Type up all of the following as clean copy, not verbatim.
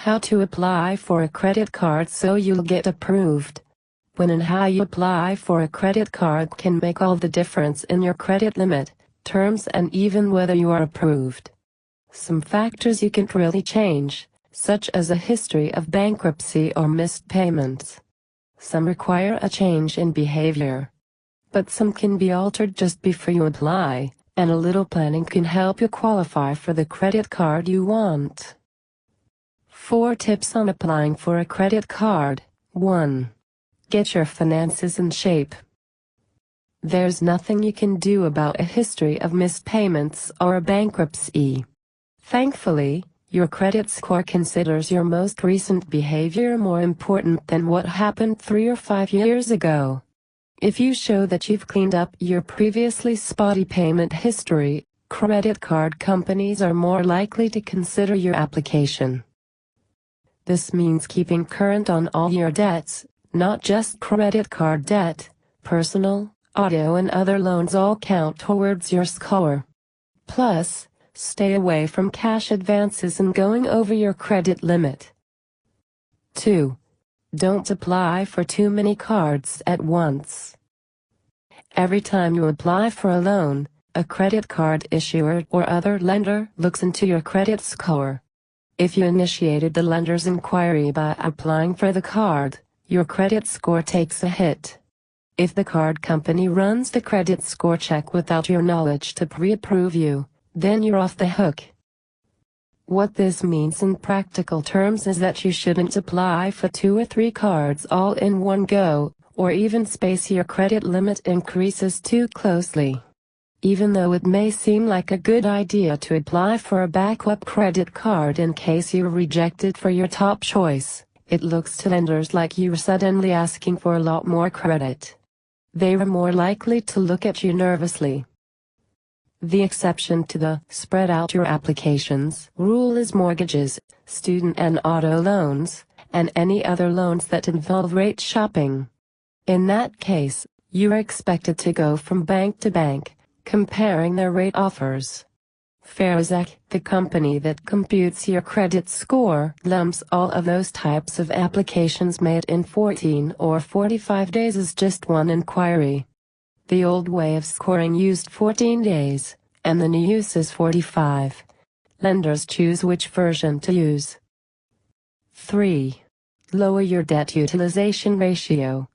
How to apply for a credit card so you'll get approved. When and how you apply for a credit card can make all the difference in your credit limit, terms, and even whether you are approved. Some factors you can't really change, such as a history of bankruptcy or missed payments. Some require a change in behavior. But some can be altered just before you apply, and a little planning can help you qualify for the credit card you want. 4 tips on applying for a credit card. 1. Get your finances in shape. There's nothing you can do about a history of missed payments or a bankruptcy. Thankfully, your credit score considers your most recent behavior more important than what happened 3 or 5 years ago. If you show that you've cleaned up your previously spotty payment history, credit card companies are more likely to consider your application. This means keeping current on all your debts, not just credit card debt. Personal, auto, and other loans all count towards your score. Plus, stay away from cash advances and going over your credit limit. 2. Don't apply for too many cards at once. Every time you apply for a loan, a credit card issuer or other lender looks into your credit score. If you initiated the lender's inquiry by applying for the card, your credit score takes a hit. If the card company runs the credit score check without your knowledge to pre-approve you, then you're off the hook. What this means in practical terms is that you shouldn't apply for 2 or 3 cards all in one go, or even space your credit limit increases too closely. Even though it may seem like a good idea to apply for a backup credit card in case you're rejected for your top choice, it looks to lenders like you're suddenly asking for a lot more credit. They are more likely to look at you nervously. The exception to the spread out your applications rule is mortgages, student and auto loans, and any other loans that involve rate shopping. In that case, you are expected to go from bank to bank, comparing their rate offers. Fairczech, the company that computes your credit score, lumps all of those types of applications made in 14 or 45 days as just one inquiry. The old way of scoring used 14 days, and the new use is 45. Lenders choose which version to use. 3. Lower your debt utilization ratio.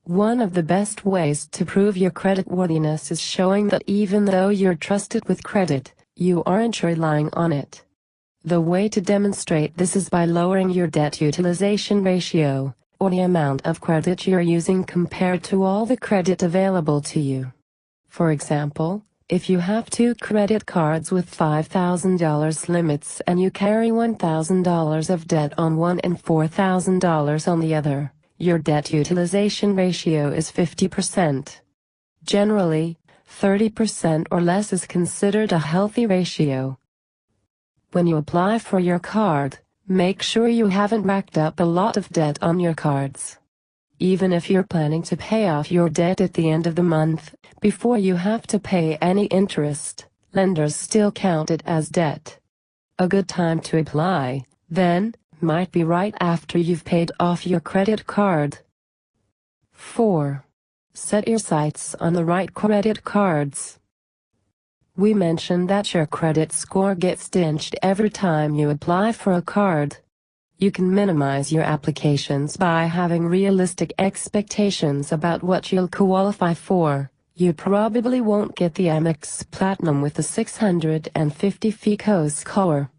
One of the best ways to prove your creditworthiness is showing that even though you're trusted with credit, you aren't relying on it. The way to demonstrate this is by lowering your debt utilization ratio, or the amount of credit you're using compared to all the credit available to you. For example, if you have 2 credit cards with $5,000 limits and you carry $1,000 of debt on one and $4,000 on the other, your debt utilization ratio is 50%. Generally, 30% or less is considered a healthy ratio. When you apply for your card, make sure you haven't racked up a lot of debt on your cards. Even if you're planning to pay off your debt at the end of the month, before you have to pay any interest, lenders still count it as debt. A good time to apply, then, might be right after you've paid off your credit card. 4. Set your sights on the right credit cards. We mentioned that your credit score gets dinged every time you apply for a card. You can minimize your applications by having realistic expectations about what you'll qualify for. You probably won't get the Amex Platinum with a 650 FICO score.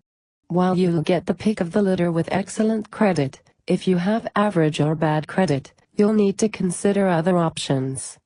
While you'll get the pick of the litter with excellent credit, if you have average or bad credit, you'll need to consider other options.